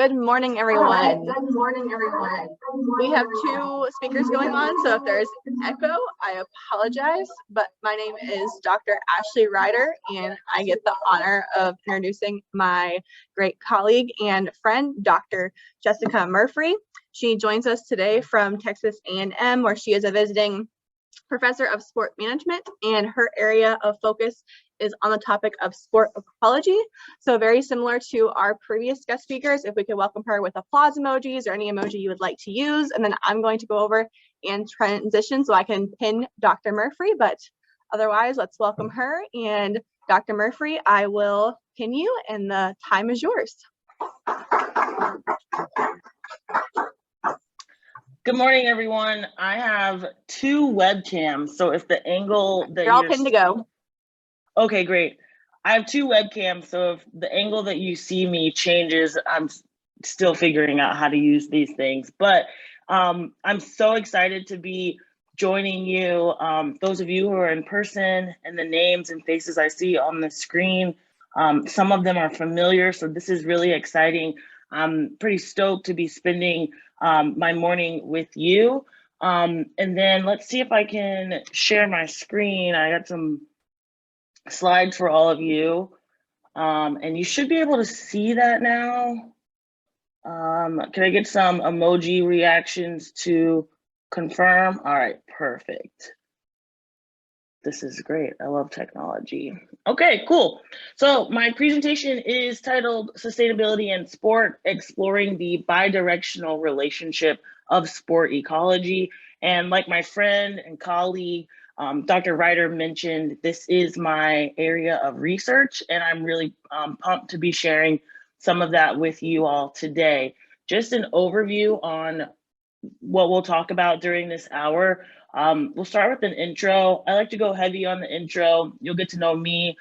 Good morning, everyone. Good morning, everyone. We have two speakers going on, so if there's an echo, I apologize, but my name is Dr. Ashley Ryder, and I get the honor of introducing my great colleague and friend, Dr. Jessica Murfree. She joins us today from Texas A&M, where she is a visiting professor of sport management, and her area of focus is on the topic of sport ecology. So very similar to our previous guest speakers, if we could welcome her with applause emojis or any emoji you would like to use, and then I'm going to go over and transition so I can pin Dr. Murfree, but otherwise let's welcome her. And Dr. Murfree, I will pin you and the time is yours. Good morning, everyone. I have two webcams, so if the angle that You're all pinned to go. Okay, great. I have two webcams, so if the angle that you see me changes, I'm still figuring out how to use these things. But I'm so excited to be joining you. Those of you who are in person, and the names and faces I see on the screen, some of them are familiar, so this is really exciting. I'm pretty stoked to be spending my morning with you. And then let's see if I can share my screen. I got some slides for all of you, and you should be able to see that now. Can I get some emoji reactions to confirm? All right, perfect. This is great. I love technology. Okay, cool. So my presentation is titled Sustainability in Sport, Exploring the Bidirectional Relationship of Sport Ecology. And like my friend and colleague, Dr. Ryder mentioned, this is my area of research, and I'm really pumped to be sharing some of that with you all today. Just an overview on what we'll talk about during this hour. We'll start with an intro. I like to go heavy on the intro. You'll get to know me.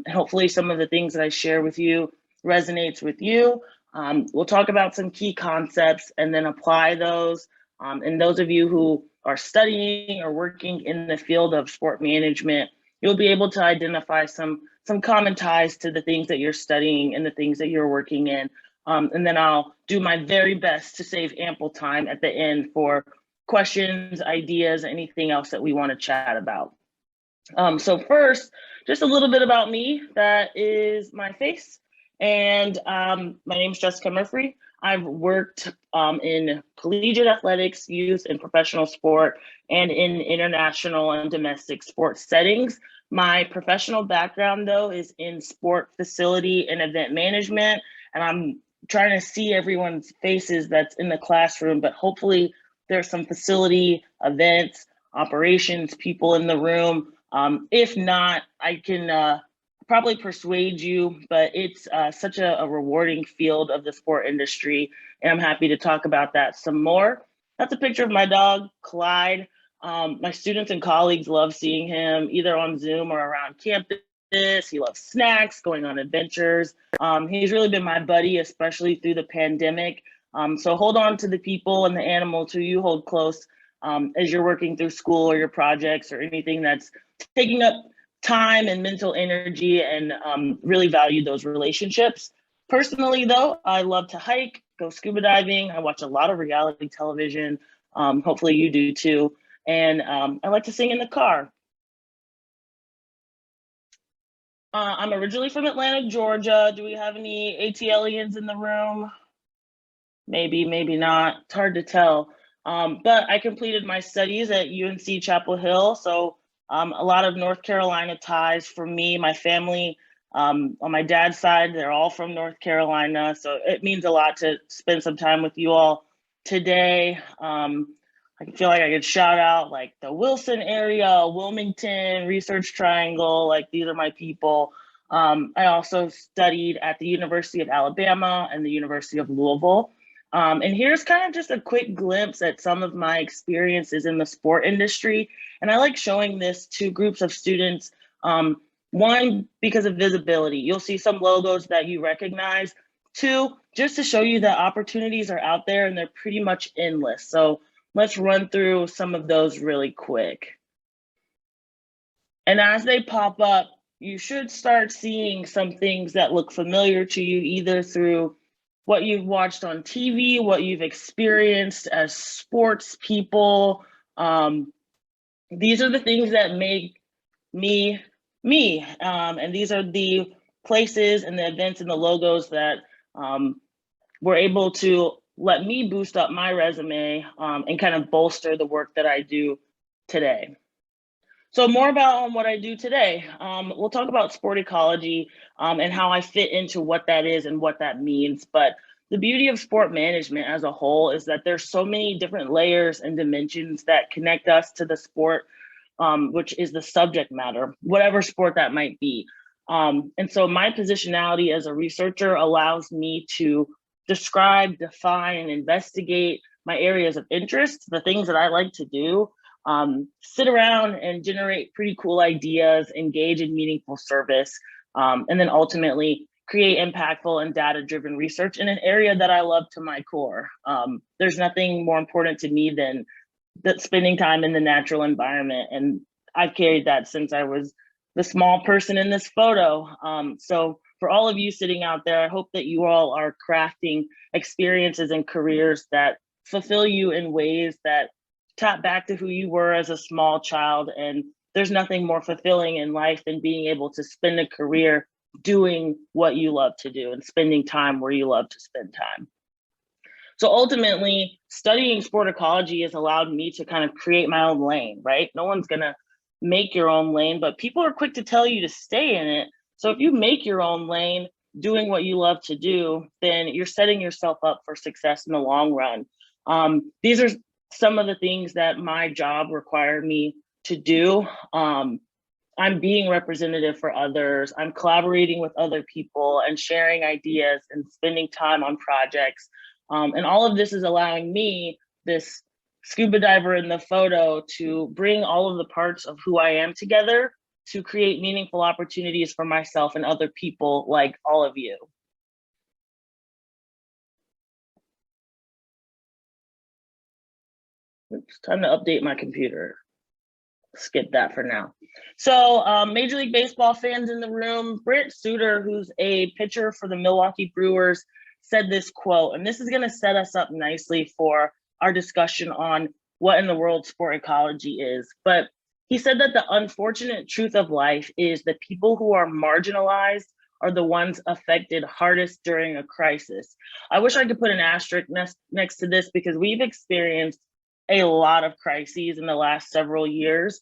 Hopefully some of the things that I share with you resonates with you. We'll talk about some key concepts and then apply those. And those of you who are studying or working in the field of sport management, you'll be able to identify some common ties to the things that you're studying and the things that you're working in. And then I'll do my very best to save ample time at the end for questions, ideas, anything else that we want to chat about. So first, just a little bit about me. That is my face. And my name is Jessica Murfree. I've worked in collegiate athletics, youth and professional sport, and in international and domestic sports settings. My professional background, though, is in sport facility and event management. And I'm trying to see everyone's faces that's in the classroom, but hopefully there's some facility, events, operations people in the room. If not, I can probably persuade you, but it's such a rewarding field of the sport industry, and I'm happy to talk about that some more. That's a picture of my dog, Clyde. My students and colleagues love seeing him either on Zoom or around campus. He loves snacks, going on adventures. He's really been my buddy, especially through the pandemic. So hold on to the people and the animals who you hold close as you're working through school or your projects or anything that's taking up time and mental energy, and really value those relationships. Personally, though, I love to hike, go scuba diving. I watch a lot of reality television. Hopefully you do too. And I like to sing in the car. I'm originally from Atlanta, Georgia. Do we have any ATLians in the room? Maybe, maybe not. It's hard to tell. But I completed my studies at UNC Chapel Hill. So a lot of North Carolina ties for me. My family, on my dad's side, they're all from North Carolina. So it means a lot to spend some time with you all today. I feel like I could shout out like the Wilson area, Wilmington, Research Triangle, like these are my people. I also studied at the University of Alabama and the University of Louisville. And here's kind of just a quick glimpse at some of my experiences in the sport industry. And I like showing this to groups of students. One, because of visibility. You'll see some logos that you recognize. Two, just to show you that opportunities are out there and they're pretty much endless. So let's run through some of those really quick. And as they pop up, you should start seeing some things that look familiar to you, either through what you've watched on TV, what you've experienced as sports people. These are the things that make me me, and these are the places and the events and the logos that were able to let me boost up my resume and kind of bolster the work that I do today. So more about what I do today. We'll talk about sport ecology and how I fit into what that is and what that means. But the beauty of sport management as a whole is that there's so many different layers and dimensions that connect us to the sport, which is the subject matter, whatever sport that might be. And so my positionality as a researcher allows me to describe, define, and investigate my areas of interest, the things that I like to do, sit around and generate pretty cool ideas, engage in meaningful service, and then ultimately create impactful and data-driven research in an area that I love to my core. There's nothing more important to me than spending time in the natural environment. And I've carried that since I was the small person in this photo. So for all of you sitting out there, I hope that you all are crafting experiences and careers that fulfill you in ways that tap back to who you were as a small child. And there's nothing more fulfilling in life than being able to spend a career doing what you love to do and spending time where you love to spend time. So ultimately, studying sport ecology has allowed me to kind of create my own lane, right? No one's gonna make your own lane, but people are quick to tell you to stay in it. So if you make your own lane, doing what you love to do, then you're setting yourself up for success in the long run. These are some of the things that my job required me to do. I'm being representative for others. I'm collaborating with other people and sharing ideas and spending time on projects. And all of this is allowing me, this scuba diver in the photo, to bring all of the parts of who I am together to create meaningful opportunities for myself and other people like all of you. It's time to update my computer. Skip that for now. So Major League Baseball fans in the room, Brent Suter, who's a pitcher for the Milwaukee Brewers, said this quote, and this is going to set us up nicely for our discussion on what in the world sport ecology is. But he said that the unfortunate truth of life is that people who are marginalized are the ones affected hardest during a crisis. I wish I could put an asterisk next to this because we've experienced a lot of crises in the last several years.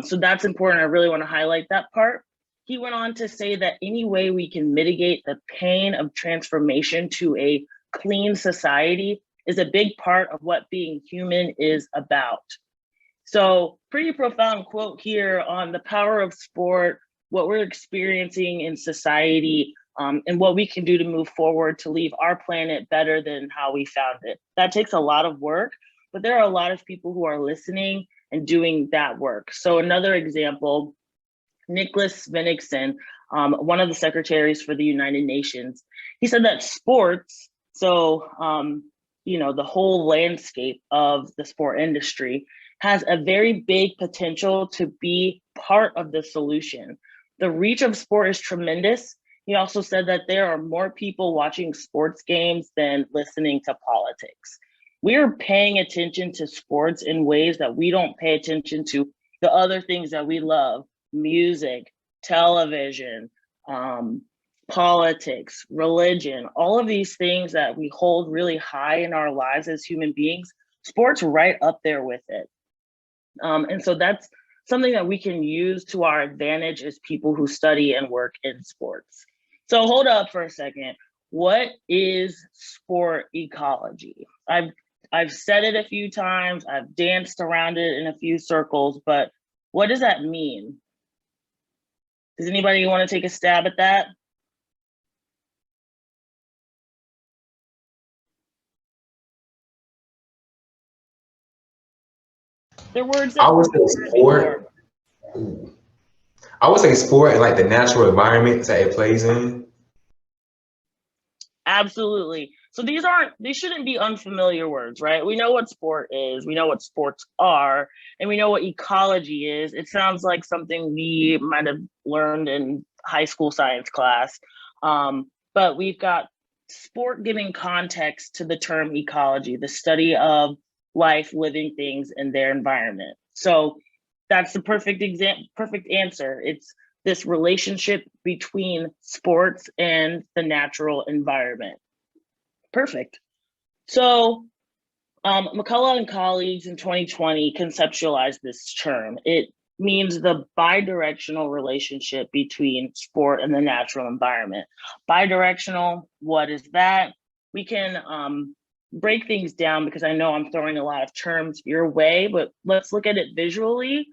So that's important. I really want to highlight that part. He went on to say that any way we can mitigate the pain of transformation to a clean society is a big part of what being human is about. So pretty profound quote here on the power of sport, what we're experiencing in society, and what we can do to move forward to leave our planet better than how we found it. That takes a lot of work, but there are a lot of people who are listening and doing that work. So another example, Nicholas Svenningsson, one of the secretaries for the United Nations, he said that sports, so the whole landscape of the sport industry has a very big potential to be part of the solution. The reach of sport is tremendous. He also said that there are more people watching sports games than listening to politics. We are paying attention to sports in ways that we don't pay attention to the other things that we love: music, television, politics, religion, all of these things that we hold really high in our lives as human beings. Sports right up there with it. And so that's something that we can use to our advantage as people who study and work in sports. So hold up for a second. What is sport ecology? I've said it a few times, I've danced around it in a few circles, but what does that mean? Does anybody want to take a stab at that? They're words that I would say before. sport. I would say sport and like the natural environment that it plays in. Absolutely. So these shouldn't be unfamiliar words, right? We know what sport is, we know what sports are, and we know what ecology is. It sounds like something we might have learned in high school science class. But we've got sport giving context to the term ecology, the study of life, living things, and their environment. So that's the perfect answer. It's this relationship between sports and the natural environment. Perfect. So McCullough and colleagues in 2020 conceptualized this term. It means the bidirectional relationship between sport and the natural environment. Bidirectional, what is that? We can break things down because I know I'm throwing a lot of terms your way, but let's look at it visually.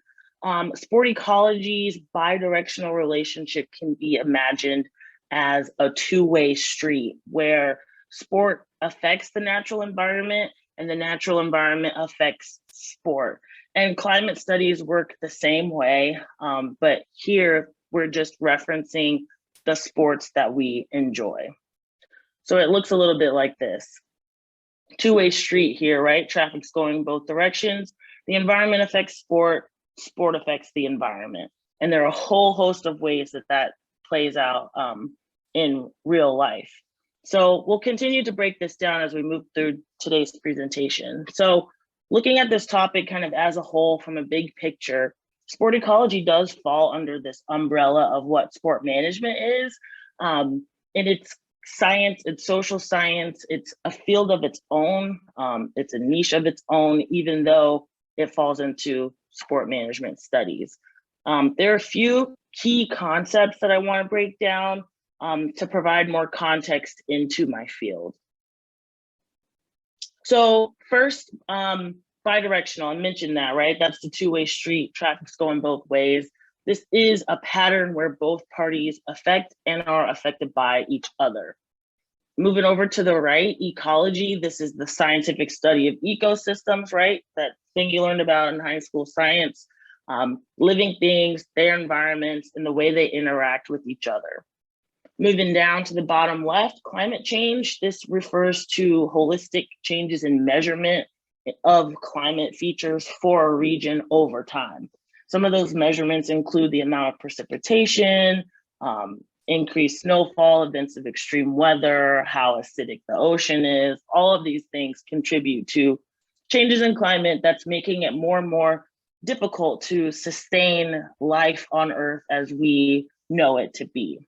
Sport ecology's bidirectional relationship can be imagined as a two-way street where sport affects the natural environment and the natural environment affects sport. And climate studies work the same way, but here we're just referencing the sports that we enjoy. So it looks a little bit like this. Two-way street here, right? Traffic's going both directions. The environment affects sport, sport affects the environment. And there are a whole host of ways that that plays out in real life. So we'll continue to break this down as we move through today's presentation. So looking at this topic kind of as a whole from a big picture, sport ecology does fall under this umbrella of what sport management is. And it's science, it's social science, it's a field of its own, it's a niche of its own, even though it falls into sport management studies. There are a few key concepts that I want to break down to provide more context into my field. So first, bidirectional, I mentioned that, right? That's the two-way street, traffic's going both ways. This is a pattern where both parties affect and are affected by each other. Moving over to the right, ecology, this is the scientific study of ecosystems, right? That thing you learned about in high school science, living things, their environments, and the way they interact with each other. Moving down to the bottom left, climate change. This refers to holistic changes in measurement of climate features for a region over time. Some of those measurements include the amount of precipitation, increased snowfall, events of extreme weather, how acidic the ocean is. All of these things contribute to changes in climate that's making it more and more difficult to sustain life on Earth as we know it to be.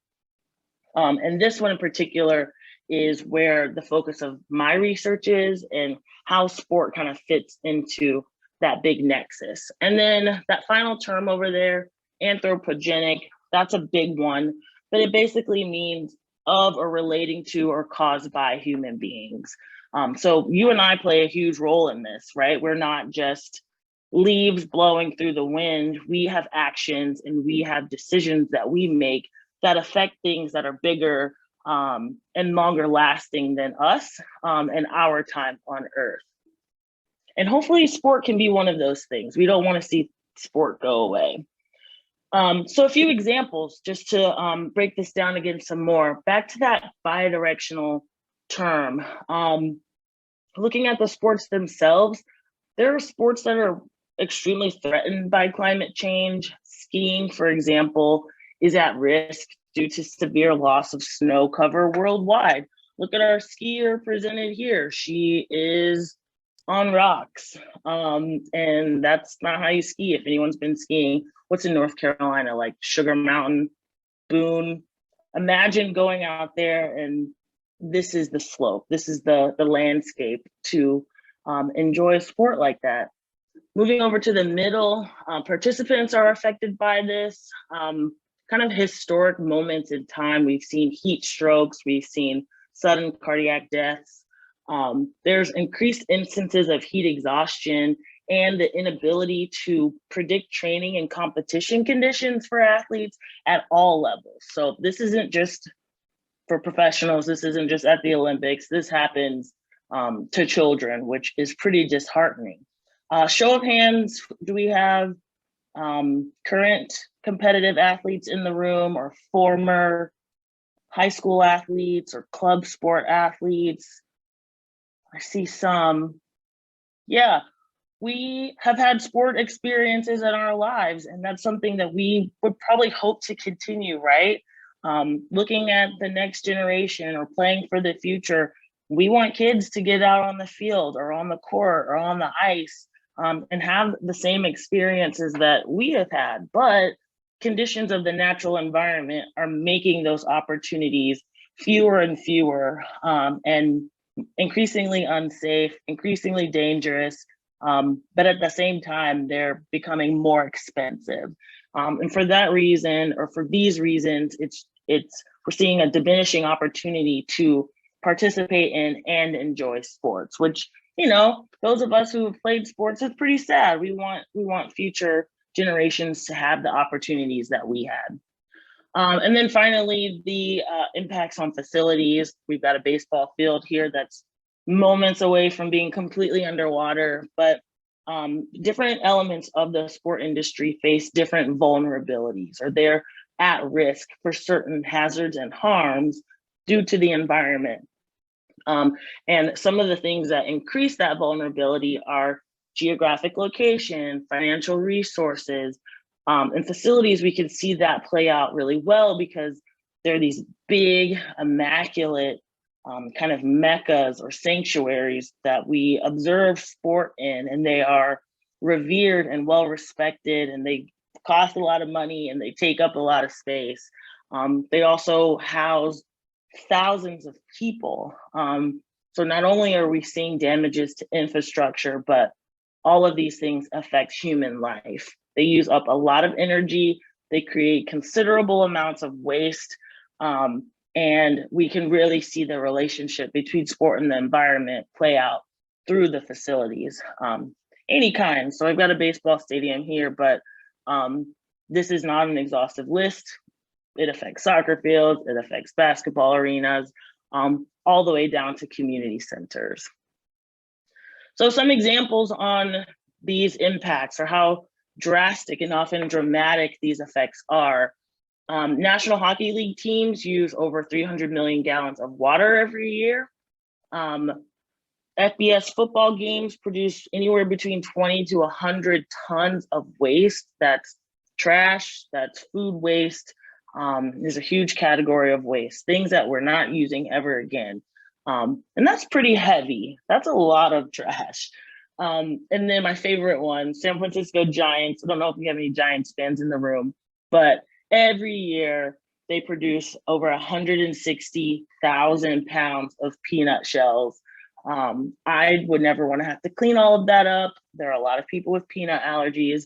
And this one in particular is where the focus of my research is and how sport kind of fits into that big nexus. And then that final term over there, anthropogenic, that's a big one, but it basically means of or relating to or caused by human beings. So you and I play a huge role in this, right? We're not just leaves blowing through the wind. We have actions and we have decisions that we make that affect things that are bigger and longer lasting than us and our time on Earth. And hopefully sport can be one of those things. We don't want to see sport go away. So a few examples just to break this down again some more. Back to that bidirectional term. Looking at the sports themselves, there are sports that are extremely threatened by climate change. Skiing, for example, is at risk due to severe loss of snow cover worldwide. Look at our skier presented here. She is on rocks, and that's not how you ski. If anyone's been skiing, what's in North Carolina, like Sugar Mountain, Boone? Imagine going out there and this is the slope, this is the landscape to enjoy a sport like that. Moving over to the middle, participants are affected by this. Kind of historic moments in time. We've seen heat strokes, we've seen sudden cardiac deaths. There's increased instances of heat exhaustion and the inability to predict training and competition conditions for athletes at all levels. So this isn't just for professionals, this isn't just at the Olympics, this happens to children, which is pretty disheartening. Show of hands, do we have current competitive athletes in the room or former high school athletes or club sport athletes? I see some. Yeah, we have had sport experiences in our lives, and that's something that we would probably hope to continue, right? looking at the next generation or playing for the future. We want kids to get out on the field or on the court or on the ice and have the same experiences that we have had, but conditions of the natural environment are making those opportunities fewer and fewer, and increasingly unsafe, increasingly dangerous, but at the same time, they're becoming more expensive. And for that reason, or for these reasons, we're seeing a diminishing opportunity to participate in and enjoy sports, which, you know, those of us who have played sports, it's pretty sad. We want future generations to have the opportunities that we had. And then finally, the impacts on facilities. We've got a baseball field here that's moments away from being completely underwater, but different elements of the sport industry face different vulnerabilities, or they're at risk for certain hazards and harms due to the environment. And some of the things that increase that vulnerability are geographic location, financial resources, and facilities. We can see that play out really well because they're these big, immaculate kind of meccas or sanctuaries that we observe sport in, and they are revered and well respected, and they cost a lot of money and they take up a lot of space. They also house thousands of people. So not only are we seeing damages to infrastructure, but all of these things affect human life. They use up a lot of energy. They create considerable amounts of waste. And we can really see the relationship between sport and the environment play out through the facilities, any kind. So I've got a baseball stadium here, but this is not an exhaustive list. It affects soccer fields, it affects basketball arenas, all the way down to community centers. So some examples on these impacts or how drastic and often dramatic these effects are. National Hockey League teams use over 300 million gallons of water every year. FBS football games produce anywhere between 20 to 100 tons of waste. That's trash, that's food waste. There's a huge category of waste, things that we're not using ever again. And that's pretty heavy. That's a lot of trash. And then my favorite one, San Francisco Giants. I don't know if we have any Giants fans in the room, but every year they produce over 160,000 pounds of peanut shells. I would never want to have to clean all of that up. There are a lot of people with peanut allergies,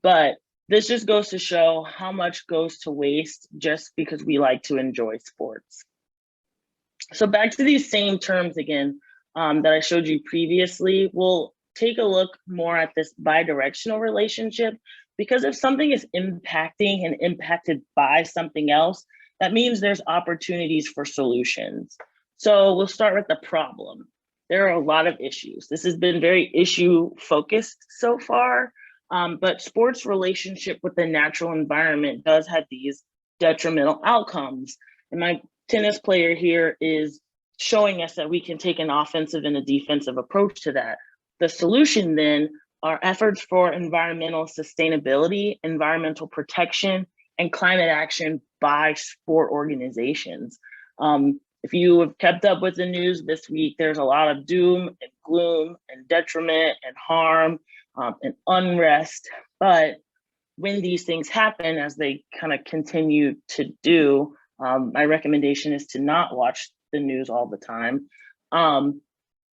but this just goes to show how much goes to waste just because we like to enjoy sports. So back to these same terms again that I showed you previously, we'll take a look more at this bidirectional relationship, because if something is impacting and impacted by something else, that means there's opportunities for solutions. So we'll start with the problem. There are a lot of issues. This has been very issue focused so far, but sports' relationship with the natural environment does have these detrimental outcomes. And my tennis player here is showing us that we can take an offensive and a defensive approach to that. The solution then are efforts for environmental sustainability, environmental protection, and climate action by sport organizations. If you have kept up with the news this week, there's a lot of doom and gloom and detriment and harm and unrest. But when these things happen, as they kind of continue to do, my recommendation is to not watch the news all the time.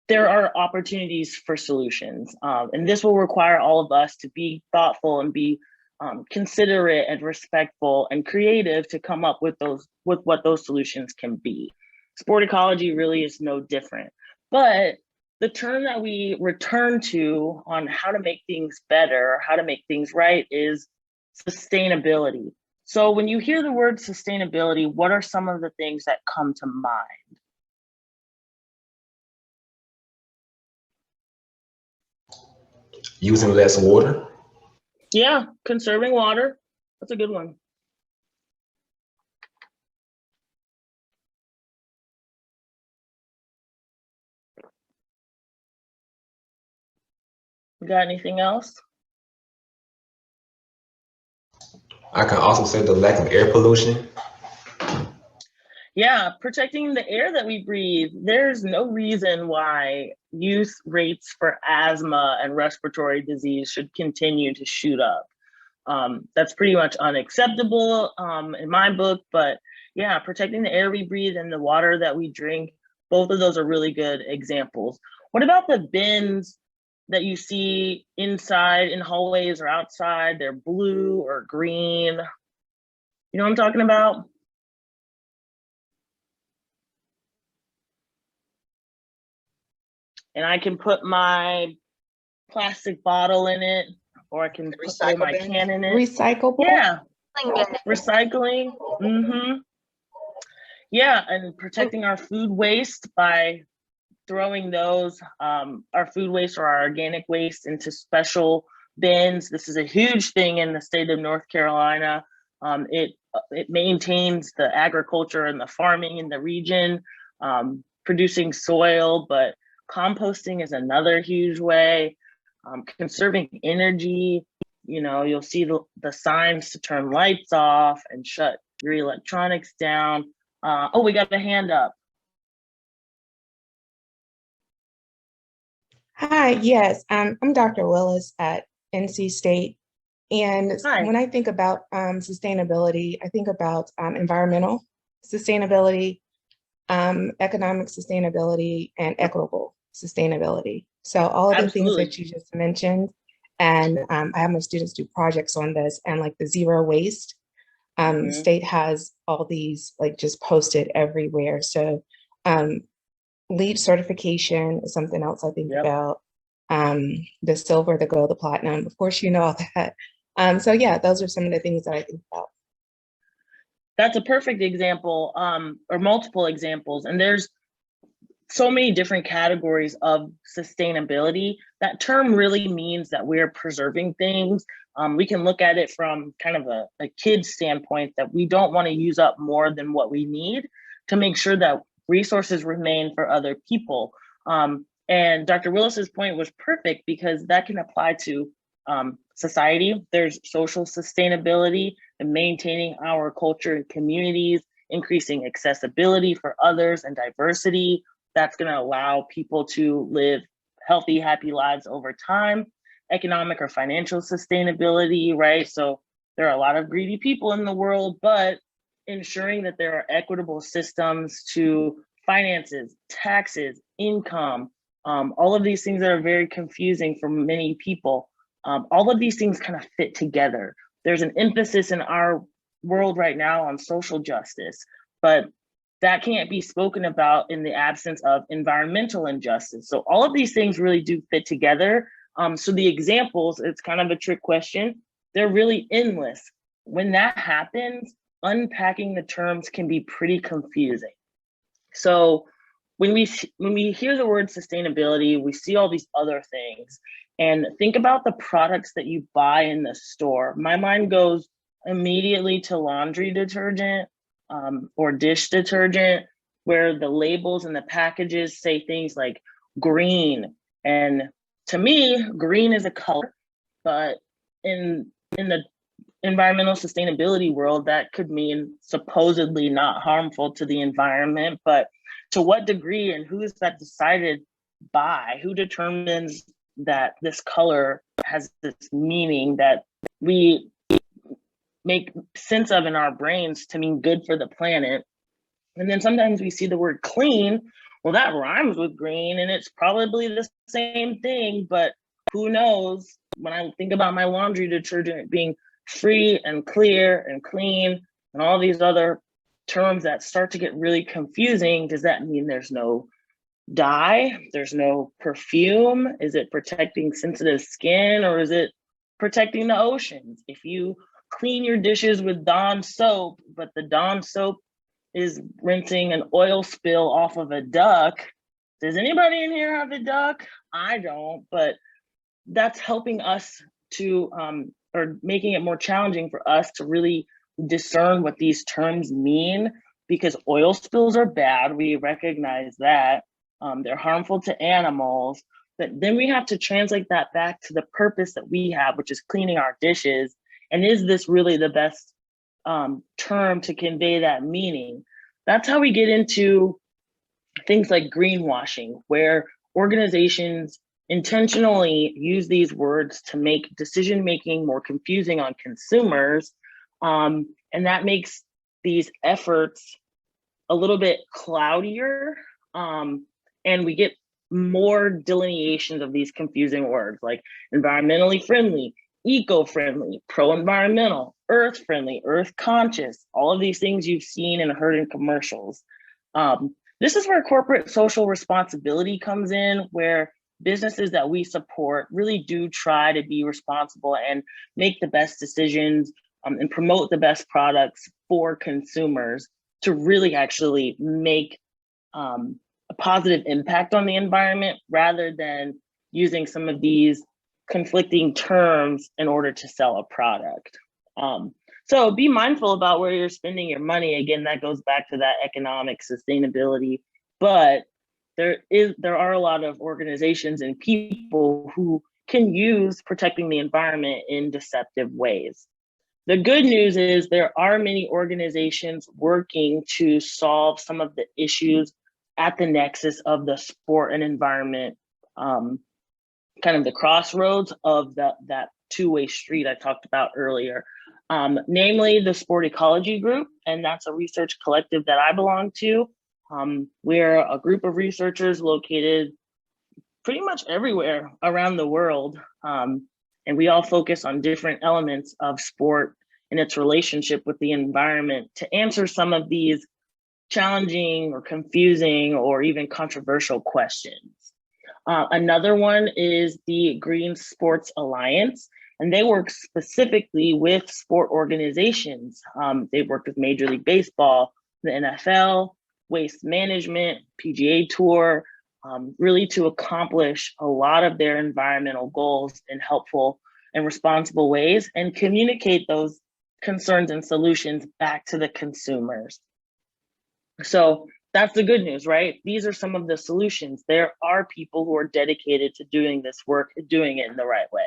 There are opportunities for solutions, and this will require all of us to be thoughtful and be considerate and respectful and creative to come up with what those solutions can be. Sport ecology really is no different, but the term that we return to on how to make things better, or how to make things right, is sustainability. So when you hear the word sustainability, what are some of the things that come to mind? Using less water. Yeah, conserving water. That's a good one. Got anything else? I can also say the lack of air pollution. Yeah, protecting the air that we breathe. There's no reason why youth rates for asthma and respiratory disease should continue to shoot up. That's pretty much unacceptable in my book, but yeah, protecting the air we breathe and the water that we drink, both of those are really good examples. What about the bins that you see inside in hallways or outside? They're blue or green. You know what I'm talking about? And I can put my plastic bottle in it, or I can throw my can in it. Recyclable? Yeah, recycling. Yeah, and protecting our food waste by throwing those, our food waste or our organic waste into special bins. This is a huge thing in the state of North Carolina. It maintains the agriculture and the farming in the region, producing soil, but composting is another huge way. Conserving energy, you know, you'll see the signs to turn lights off and shut your electronics down. Oh, we got a hand up. Hi, yes, I'm Dr. Willis at NC State. And Hi. when I think about sustainability, I think about environmental sustainability, economic sustainability, and equitable sustainability. So all of the things Absolutely. that you just mentioned, and I have my students do projects on this, and like the zero waste, state has all these like just posted everywhere. So LEED certification is something else I think about. The silver, the gold, the platinum, of course, you know all that. So yeah, those are some of the things that I think about. That's a perfect example, or multiple examples. And there's so many different categories of sustainability. That term really means that we're preserving things. We can look at it from kind of a kid's standpoint, that we don't want to use up more than what we need to make sure that resources remain for other people. And Dr. Willis's point was perfect, because that can apply to society. There's social sustainability and maintaining our culture and communities, increasing accessibility for others and diversity. That's going to allow people to live healthy, happy lives over time. Economic or financial sustainability, right? So there are a lot of greedy people in the world, but ensuring that there are equitable systems to finances, taxes, income, all of these things that are very confusing for many people. All of these things kind of fit together. There's an emphasis in our world right now on social justice, but that can't be spoken about in the absence of environmental injustice. So all of these things really do fit together. So the examples, it's kind of a trick question. They're really endless. When that happens, unpacking the terms can be pretty confusing. So when we hear the word sustainability, we see all these other things, and think about the products that you buy in the store. My mind goes immediately to laundry detergent or dish detergent, where the labels and the packages say things like green. And to me, green is a color, but in the environmental sustainability world, that could mean supposedly not harmful to the environment, but to what degree, and who is that decided by? Who determines that this color has this meaning that we make sense of in our brains to mean good for the planet? And then sometimes we see the word clean. Well, that rhymes with green, and it's probably the same thing, but who knows? When I think about my laundry detergent being free and clear and clean and all these other terms that start to get really confusing, does that mean there's no dye? There's no perfume? Is it protecting sensitive skin, or is it protecting the oceans? If you clean your dishes with Dawn soap, but the Dawn soap is rinsing an oil spill off of a duck, does anybody in here have a duck? I don't, but that's helping us to, or making it more challenging for us to really discern what these terms mean, because oil spills are bad. We recognize that. They're harmful to animals, but then we have to translate that back to the purpose that we have, which is cleaning our dishes. And is this really the best term to convey that meaning? That's how we get into things like greenwashing, where organizations intentionally use these words to make decision-making more confusing on consumers. And that makes these efforts a little bit cloudier. And we get more delineations of these confusing words like environmentally friendly, eco-friendly, pro-environmental, earth-friendly, earth-conscious, all of these things you've seen and heard in commercials. This is where corporate social responsibility comes in, where businesses that we support really do try to be responsible and make the best decisions and promote the best products for consumers to really actually make a positive impact on the environment, rather than using some of these conflicting terms in order to sell a product. So be mindful about where you're spending your money. Again, that goes back to that economic sustainability, but there are a lot of organizations and people who can use protecting the environment in deceptive ways. The good news is there are many organizations working to solve some of the issues at the nexus of the sport and environment, kind of the crossroads of that two-way street I talked about earlier. Namely the Sport Ecology Group, and that's a research collective that I belong to. We're a group of researchers located pretty much everywhere around the world, and we all focus on different elements of sport and its relationship with the environment to answer some of these challenging or confusing or even controversial questions. Another one is the Green Sports Alliance, and they work specifically with sport organizations. They've worked with Major League Baseball, the NFL, Waste Management, PGA Tour, really to accomplish a lot of their environmental goals in helpful and responsible ways and communicate those concerns and solutions back to the consumers. So that's the good news, right? These are some of the solutions. There are people who are dedicated to doing this work, doing it in the right way.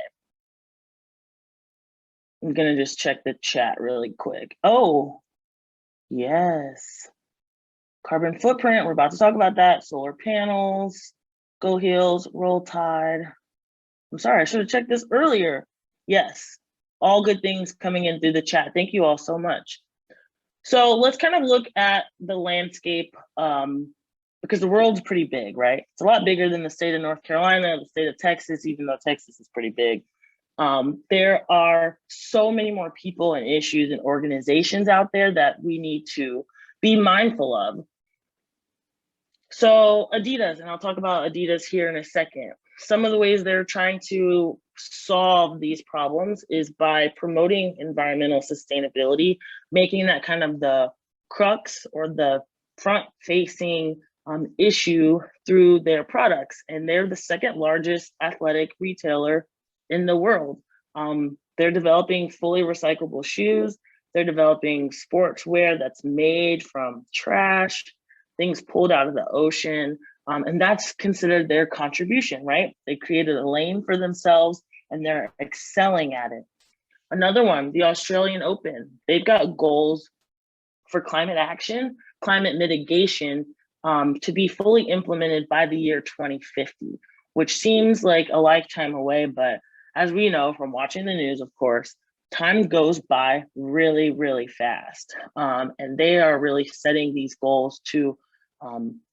I'm gonna just check the chat really quick. Oh, yes. Carbon footprint, we're about to talk about that. Solar panels, Go Heels, Roll Tide. I'm sorry, I should have checked this earlier. Yes, all good things coming in through the chat. Thank you all so much. So let's kind of look at the landscape because the world's pretty big, right? It's a lot bigger than the state of North Carolina, the state of Texas, even though Texas is pretty big. There are so many more people and issues and organizations out there that we need to be mindful of. So Adidas, and I'll talk about Adidas here in a second. Some of the ways they're trying to solve these problems is by promoting environmental sustainability, making that kind of the crux or the front-facing issue through their products. And they're the second largest athletic retailer in the world. They're developing fully recyclable shoes. They're developing sportswear that's made from trash, things pulled out of the ocean. And that's considered their contribution, right? They created a lane for themselves and they're excelling at it. Another one, the Australian Open. They've got goals for climate action, climate mitigation to be fully implemented by the year 2050, which seems like a lifetime away, but as we know from watching the news, of course, time goes by really, really fast. And they are really setting these goals to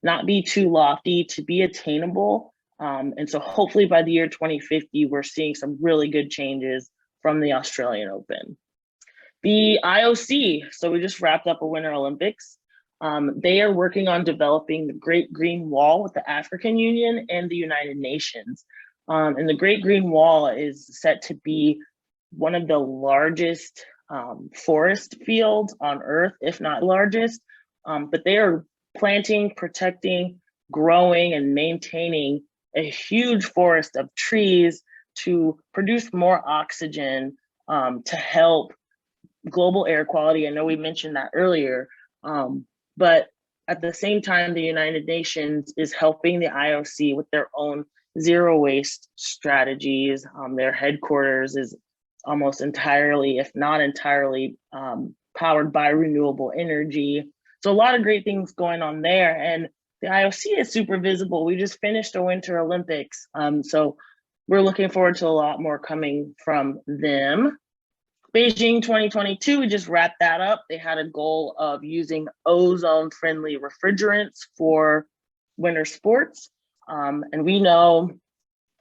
not be too lofty, to be attainable. And so hopefully by the year 2050, we're seeing some really good changes from the Australian Open. The IOC, so we just wrapped up a Winter Olympics. They are working on developing the Great Green Wall with the African Union and the United Nations. And the Great Green Wall is set to be one of the largest forest fields on Earth, if not largest. But they are planting, protecting, growing, and maintaining a huge forest of trees to produce more oxygen to help global air quality. I know we mentioned that earlier, but at the same time, the United Nations is helping the IOC with their own zero waste strategies. Their headquarters is almost entirely, if not entirely, powered by renewable energy. So a lot of great things going on there. And the IOC is super visible. We just finished the Winter Olympics. So we're looking forward to a lot more coming from them. Beijing 2022, we just wrapped that up. They had a goal of using ozone-friendly refrigerants for winter sports. And we know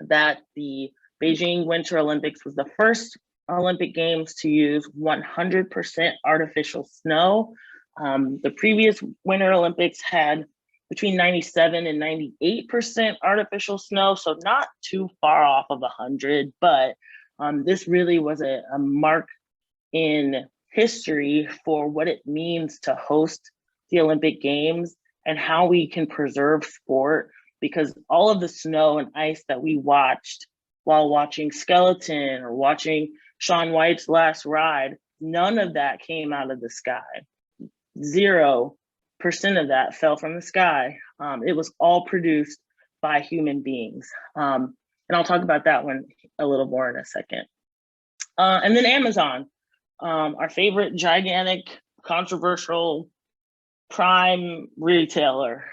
that the Beijing Winter Olympics was the first Olympic Games to use 100% artificial snow. The previous Winter Olympics had between 97 and 98% artificial snow, so not too far off of 100, but this really was a mark in history for what it means to host the Olympic Games and how we can preserve sport, because all of the snow and ice that we watched while watching Skeleton or watching Shaun White's last ride, none of that came out of the sky. 0% of that fell from the sky. It was all produced by human beings. And I'll talk about that one a little more in a second. And then Amazon, our favorite gigantic, controversial, prime retailer.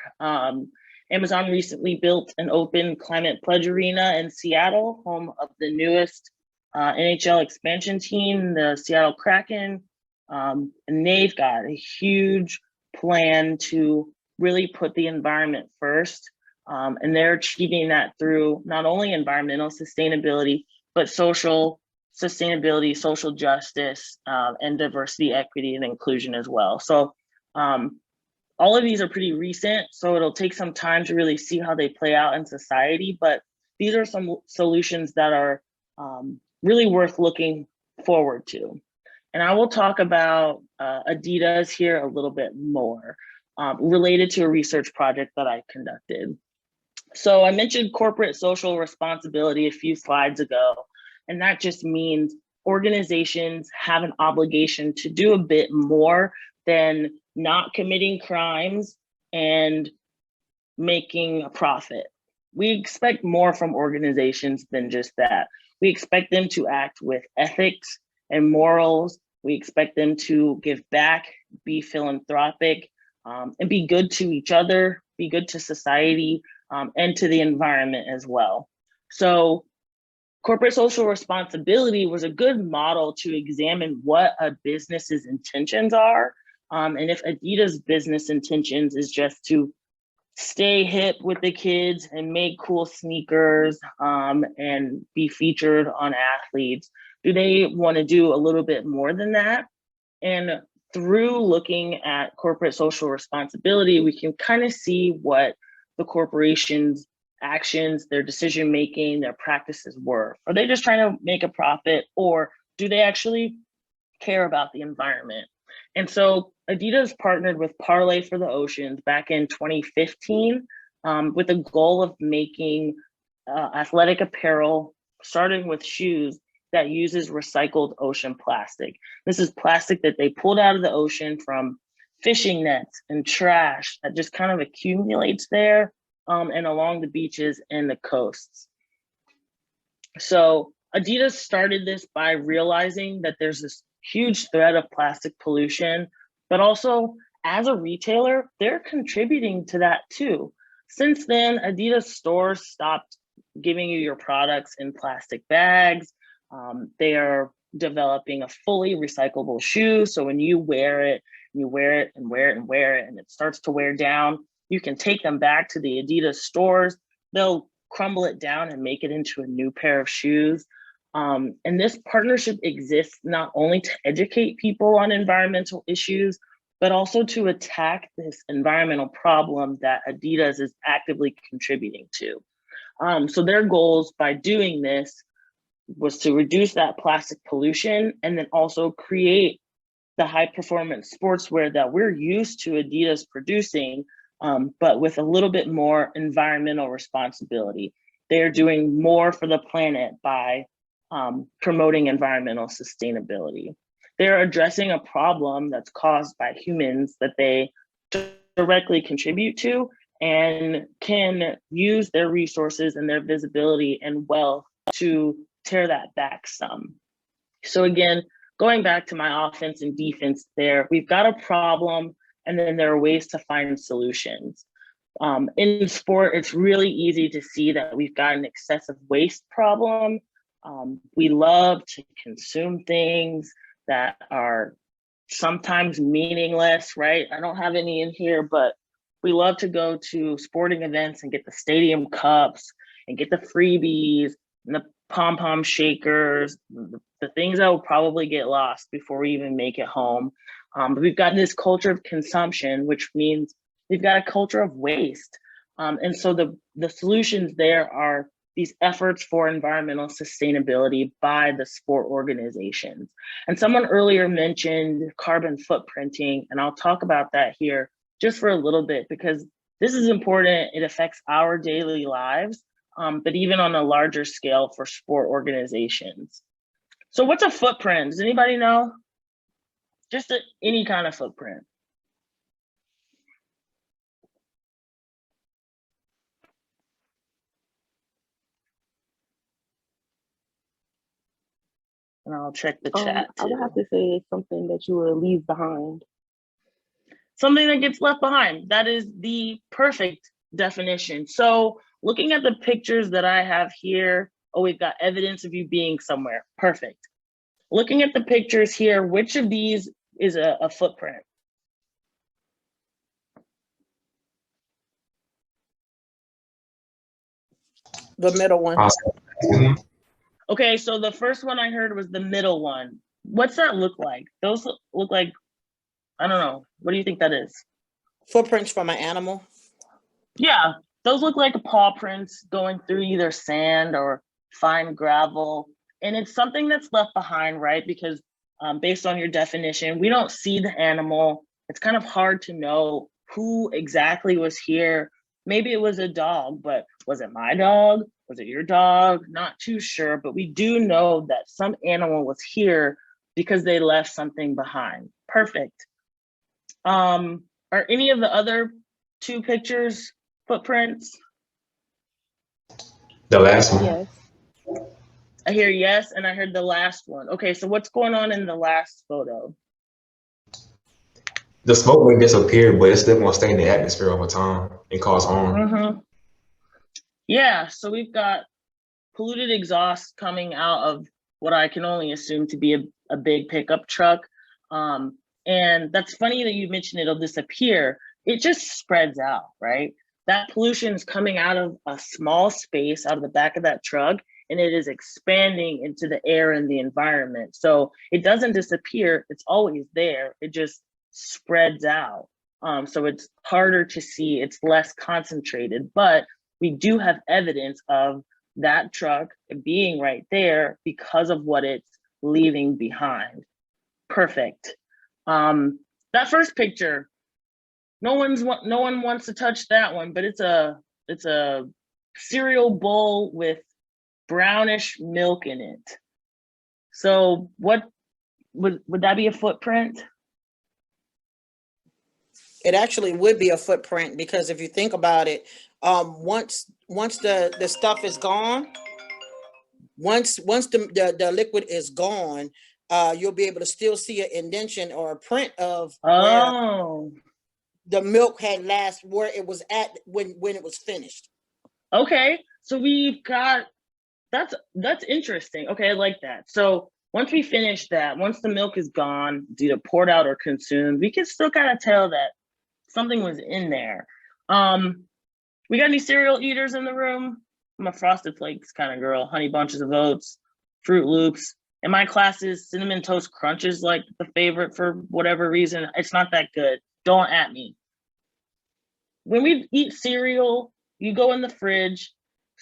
Amazon recently built an open Climate Pledge Arena in Seattle, home of the newest NHL expansion team, the Seattle Kraken. And they've got a huge plan to really put the environment first. And they're achieving that through not only environmental sustainability, but social sustainability, social justice, and diversity, equity, and inclusion as well. So all of these are pretty recent, so it'll take some time to really see how they play out in society, but these are some solutions that are really worth looking forward to. And I will talk about Adidas here a little bit more, related to a research project that I conducted. So I mentioned corporate social responsibility a few slides ago, and that just means organizations have an obligation to do a bit more than not committing crimes and making a profit. We expect more from organizations than just that. We expect them to act with ethics and morals. We expect them to give back, be philanthropic, and be good to each other, be good to society, and to the environment as well. So corporate social responsibility was a good model to examine what a business's intentions are. And if Adidas' business intentions is just to stay hip with the kids and make cool sneakers and be featured on athletes, do they want to do a little bit more than that? And through looking at corporate social responsibility, we can kind of see what the corporation's actions, their decision making, their practices were. Are they just trying to make a profit, or do they actually care about the environment? And so Adidas partnered with Parlay for the Oceans back in 2015 with the goal of making athletic apparel, starting with shoes, that uses recycled ocean plastic. This is plastic that they pulled out of the ocean from fishing nets and trash that just kind of accumulates there and along the beaches and the coasts. So Adidas started this by realizing that there's this huge threat of plastic pollution, but also as a retailer, they're contributing to that too. Since then, Adidas stores stopped giving you your products in plastic bags. They are developing a fully recyclable shoe. So when you wear it, you wear it and wear it and wear it, and it starts to wear down, you can take them back to the Adidas stores. They'll crumble it down and make it into a new pair of shoes. And this partnership exists not only to educate people on environmental issues, but also to attack this environmental problem that Adidas is actively contributing to. So their goals by doing this was to reduce that plastic pollution and then also create the high performance sportswear that we're used to Adidas producing, but with a little bit more environmental responsibility. They're doing more for the planet by promoting environmental sustainability. They're addressing a problem that's caused by humans that they directly contribute to and can use their resources and their visibility and wealth to tear that back some. So again, going back to my offense and defense there, we've got a problem and then there are ways to find solutions. In sport, it's really easy to see that we've got an excessive waste problem. We love to consume things that are sometimes meaningless, right? I don't have any in here, but we love to go to sporting events and get the stadium cups and get the freebies and the pom-pom shakers, the things that will probably get lost before we even make it home. But we've got this culture of consumption, which means we've got a culture of waste. And so the solutions there are these efforts for environmental sustainability by the sport organizations. And someone earlier mentioned carbon footprinting, and I'll talk about that here just for a little bit, because this is important. It affects our daily lives, but even on a larger scale for sport organizations. So what's a footprint? Does anybody know? Just any kind of footprint. And I'll check the chat too. I would have to say it's something that you will leave behind. Something that gets left behind. That is the perfect definition. So looking at the pictures that I have here, oh, we've got evidence of you being somewhere. Perfect. Looking at the pictures here, which of these is a footprint? The middle one. Awesome. Okay, so the first one I heard was the middle one. What's that look like? Those look like, I don't know. What do you think that is? Footprints from an animal. Yeah, those look like paw prints going through either sand or fine gravel. And it's something that's left behind, right? Because based on your definition, we don't see the animal. It's kind of hard to know who exactly was here. Maybe it was a dog, but was it my dog? Was it your dog? Not too sure, but we do know that some animal was here because they left something behind. Perfect. Are any of the other two pictures footprints? The last one. Yes. I hear yes, and I heard the last one. Okay, so what's going on in the last photo? The smoke may disappear, but it's still gonna stay in the atmosphere over time and cause harm. Yeah, so we've got polluted exhaust coming out of what I can only assume to be a big pickup truck. And that's funny that you mentioned it'll disappear. It just spreads out, right? That pollution is coming out of a small space out of the back of that truck, and it is expanding into the air and the environment. So it doesn't disappear, it's always there. It just spreads out. So it's harder to see, it's less concentrated, but we do have evidence of that truck being right there because of what it's leaving behind. Perfect. That first picture, no one wants to touch that one, but it's a cereal bowl with brownish milk in it. So what would that be a footprint? It actually would be a footprint, because if you think about it, once the stuff is gone, once the liquid is gone, you'll be able to still see an indentation or a print of where the milk had where it was at when it was finished. Okay, so we've got, that's interesting. Okay, I like that. So once we finish that, once the milk is gone, it's either poured out or consumed, we can still kind of tell that something was in there. We got any cereal eaters in the room? I'm a Frosted Flakes kind of girl. Honey Bunches of Oats, Fruit Loops. In my classes, Cinnamon Toast Crunch is like the favorite for whatever reason. It's not that good. Don't at me. When we eat cereal, you go in the fridge.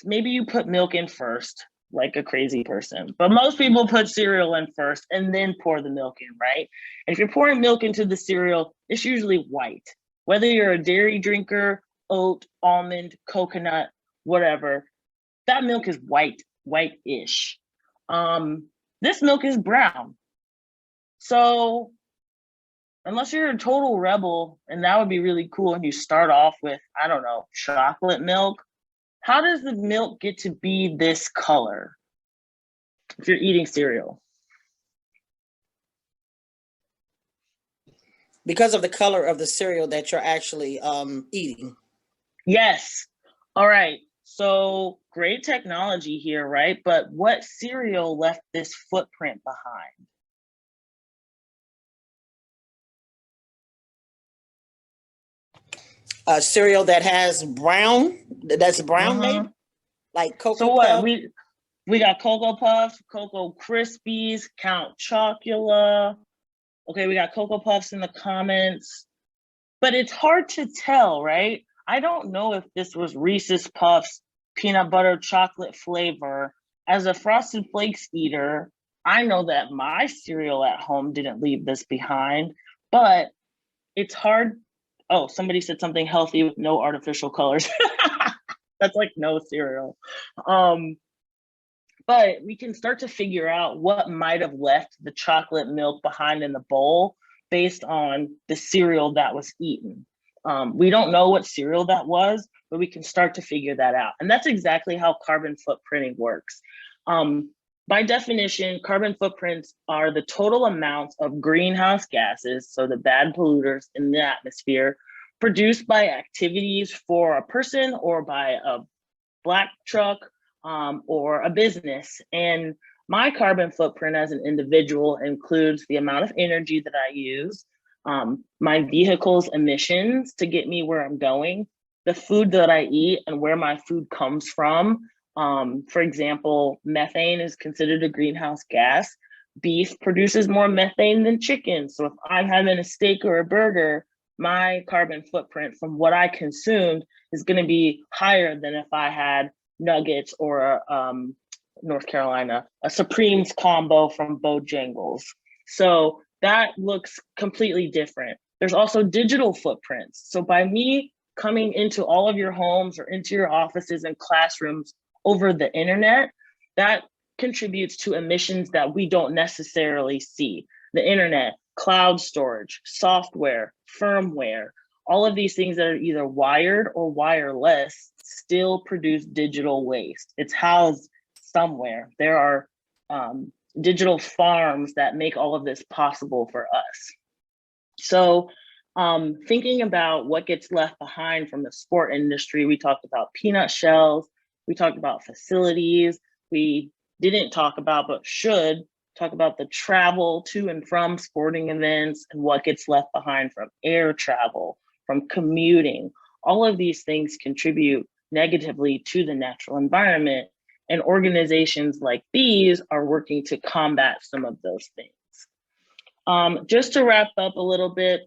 Maybe you put milk in first, like a crazy person. But most people put cereal in first and then pour the milk in, right? And if you're pouring milk into the cereal, it's usually white. Whether you're a dairy drinker, oat, almond, coconut, whatever, that milk is white-ish. This milk is brown. So unless you're a total rebel, and that would be really cool, and you start off with, I don't know, chocolate milk, how does the milk get to be this color if you're eating cereal? because of the color of the cereal that you're actually eating. Yes. All right. So great technology here, right? But what cereal left this footprint behind? A cereal that has that's brown maybe, like Cocoa So what Puff. we got Cocoa Puffs, Cocoa Krispies, Count Chocula. Okay, we got Cocoa Puffs in the comments, but it's hard to tell, right? I don't know if this was Reese's Puffs peanut butter chocolate flavor. As a Frosted Flakes eater, I know that my cereal at home didn't leave this behind, but it's hard. Oh, somebody said something healthy with no artificial colors. That's like no cereal. But we can start to figure out what might have left the chocolate milk behind in the bowl based on the cereal that was eaten. We don't know what cereal that was, but we can start to figure that out. And that's exactly how carbon footprinting works. By definition, carbon footprints are the total amounts of greenhouse gases, so the bad polluters in the atmosphere, produced by activities for a person or by a black truck or a business. And my carbon footprint as an individual includes the amount of energy that I use, my vehicle's emissions to get me where I'm going, the food that I eat and where my food comes from. For example, methane is considered a greenhouse gas. Beef produces more methane than chicken. So if I'm having a steak or a burger, my carbon footprint from what I consumed is going to be higher than if I had nuggets or North Carolina, a Supremes combo from Bojangles. So that looks completely different. There's also digital footprints. So by me coming into all of your homes or into your offices and classrooms over the internet, that contributes to emissions that we don't necessarily see. The internet, cloud storage, software, firmware, all of these things that are either wired or wireless still produce digital waste. It's housed somewhere. There are digital farms that make all of this possible for us. So thinking about what gets left behind from the sport industry, we talked about peanut shells, we talked about facilities, we didn't talk about, but should talk about the travel to and from sporting events and what gets left behind from air travel, from commuting. All of these things contribute negatively to the natural environment, and organizations like these are working to combat some of those things. Just to wrap up a little bit,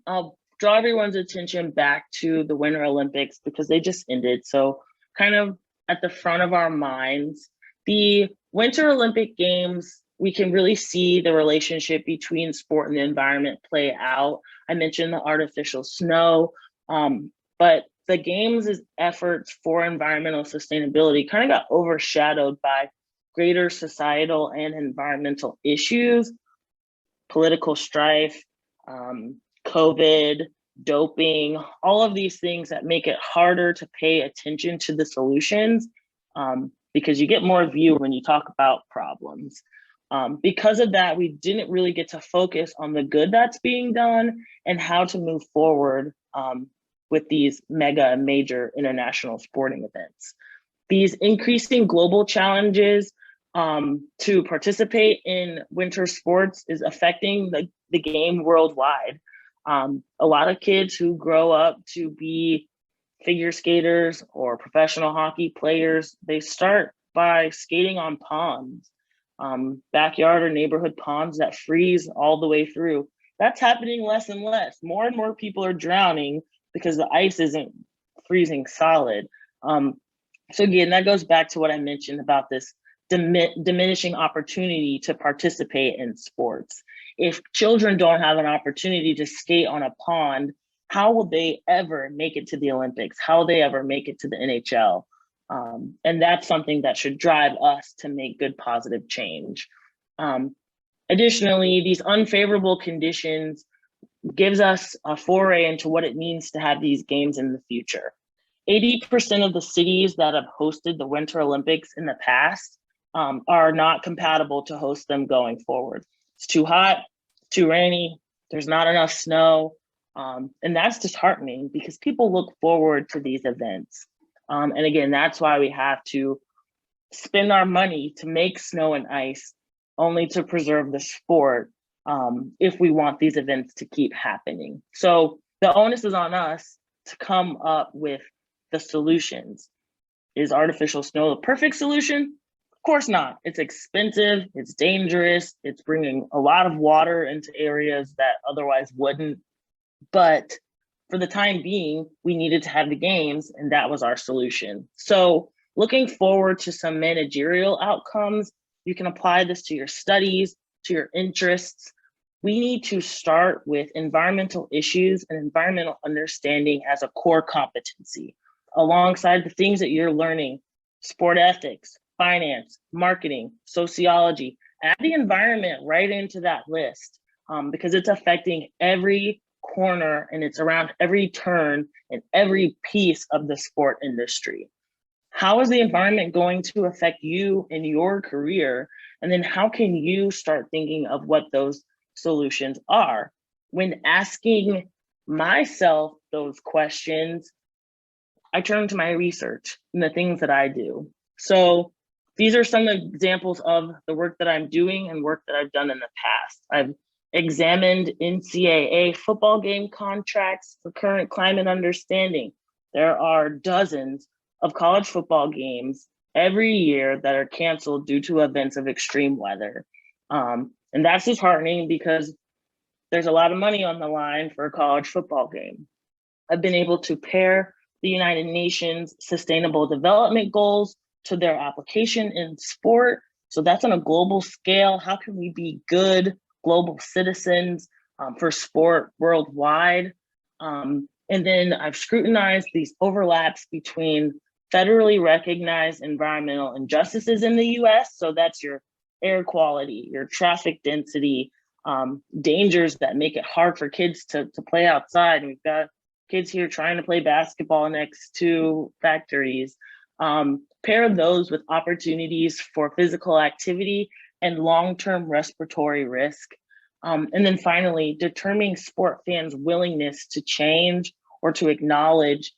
I'll draw everyone's attention back to the Winter Olympics because they just ended. So kind of at the front of our minds, the Winter Olympic Games, we can really see the relationship between sport and the environment play out. I mentioned the artificial snow, but the Games' efforts for environmental sustainability kind of got overshadowed by greater societal and environmental issues, political strife, COVID, doping, all of these things that make it harder to pay attention to the solutions because you get more view when you talk about problems. Because of that, we didn't really get to focus on the good that's being done and how to move forward with these mega and major international sporting events. These increasing global challenges to participate in winter sports is affecting the game worldwide. A lot of kids who grow up to be figure skaters or professional hockey players, they start by skating on ponds, backyard or neighborhood ponds that freeze all the way through. That's happening less and less. More and more people are drowning because the ice isn't freezing solid. So again, that goes back to what I mentioned about this diminishing opportunity to participate in sports. If children don't have an opportunity to skate on a pond, how will they ever make it to the Olympics? How will they ever make it to the NHL? And that's something that should drive us to make good, positive change. Additionally, these unfavorable conditions gives us a foray into what it means to have these games in the future. 80% of the cities that have hosted the Winter Olympics in the past are not compatible to host them going forward. It's too hot, too rainy, There's not enough snow. And that's disheartening because people look forward to these events. And again, that's why we have to spend our money to make snow and ice only to preserve the sport if we want these events to keep happening. So the onus is on us to come up with the solutions. Is artificial snow the perfect solution? Of course not. It's expensive, it's dangerous, it's bringing a lot of water into areas that otherwise wouldn't. But for the time being, we needed to have the games, and that was our solution. So looking forward to some managerial outcomes, you can apply this to your studies, to your interests. We need to start with environmental issues and environmental understanding as a core competency, alongside the things that you're learning: sport ethics, finance, marketing, sociology. Add the environment right into that list because it's affecting every corner and it's around every turn and every piece of the sport industry. How is the environment going to affect you in your career? And then how can you start thinking of what those solutions are? When asking myself those questions, I turn to my research and the things that I do. So these are some examples of the work that I'm doing and work that I've done in the past. I've examined NCAA football game contracts for current climate understanding. There are dozens of college football games every year that are canceled due to events of extreme weather. And that's disheartening because there's a lot of money on the line for a college football game. I've been able to pair the United Nations Sustainable Development Goals to their application in sport. So that's on a global scale. How can we be good global citizens for sport worldwide? And then I've scrutinized these overlaps between federally recognized environmental injustices in the US. So that's your air quality, your traffic density, dangers that make it hard for kids to play outside. And we've got kids here trying to play basketball next to factories. Pair those with opportunities for physical activity and long-term respiratory risk. And then finally, determining sport fans' willingness to change or to acknowledge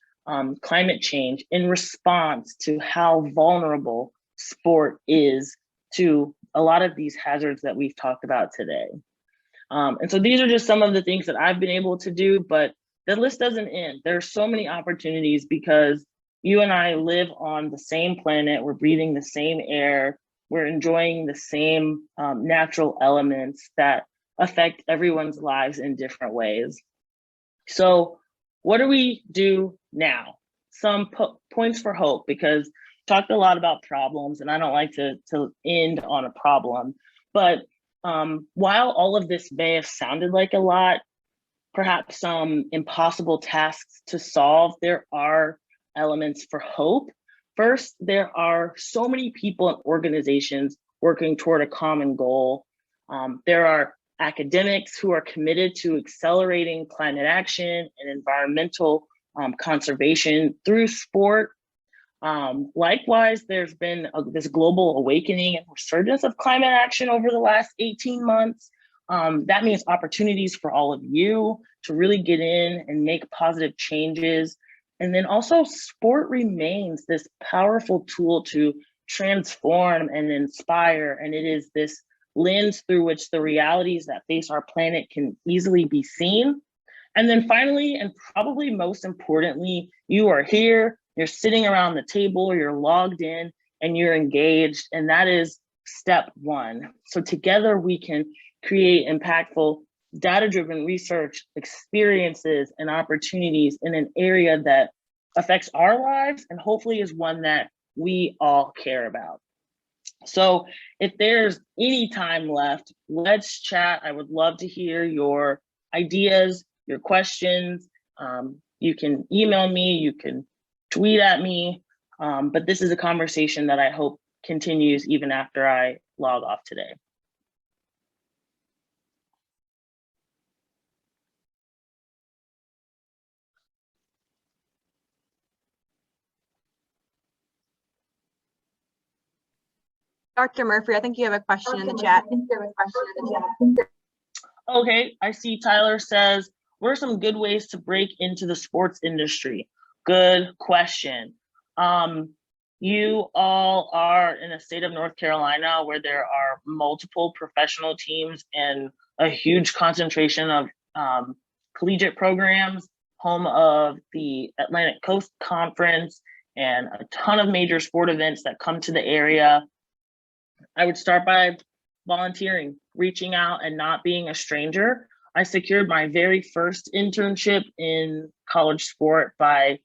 climate change in response to how vulnerable sport is to a lot of these hazards that we've talked about today. And so these are just some of the things that I've been able to do, but the list doesn't end. There are so many opportunities because you and I live on the same planet, we're breathing the same air, we're enjoying the same natural elements that affect everyone's lives in different ways. So what do we do now? Some points for hope, because we talked a lot about problems and I don't like to end on a problem, but while all of this may have sounded like a lot, perhaps some impossible tasks to solve, there are elements for hope. First, there are so many people and organizations working toward a common goal. There are academics who are committed to accelerating climate action and environmental conservation through sport. Likewise, there's been this global awakening and resurgence of climate action over the last 18 months. That means opportunities for all of you to really get in and make positive changes. And then also sport remains this powerful tool to transform and inspire. And it is this lens through which the realities that face our planet can easily be seen. And then finally, and probably most importantly, you are here, you're sitting around the table, you're logged in and you're engaged. And that is step one. So together we can create impactful data-driven research experiences and opportunities in an area that affects our lives and hopefully is one that we all care about. So if there's any time left, let's chat. I would love to hear your ideas, your questions. You can email me, you can tweet at me, but this is a conversation that I hope continues even after I log off today. Dr. Murfree, I think you have a question in the chat. Okay, I see Tyler says, what are some good ways to break into the sports industry? Good question. You all are in the state of North Carolina where there are multiple professional teams and a huge concentration of collegiate programs, home of the Atlantic Coast Conference, and a ton of major sport events that come to the area. I would start by volunteering, reaching out, and not being a stranger. I secured my very first internship in college sport by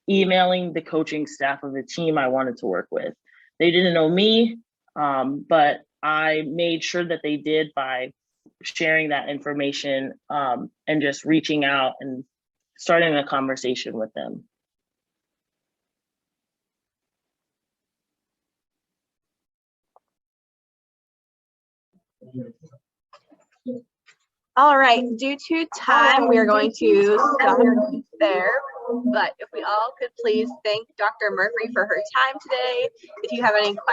emailing the coaching staff of the team I wanted to work with. They didn't know me, but I made sure that they did by sharing that information and just reaching out and starting a conversation with them. All right, due to time, we are going to stop there. But if we all could please thank Dr. Murfree for her time today. If you have any questions,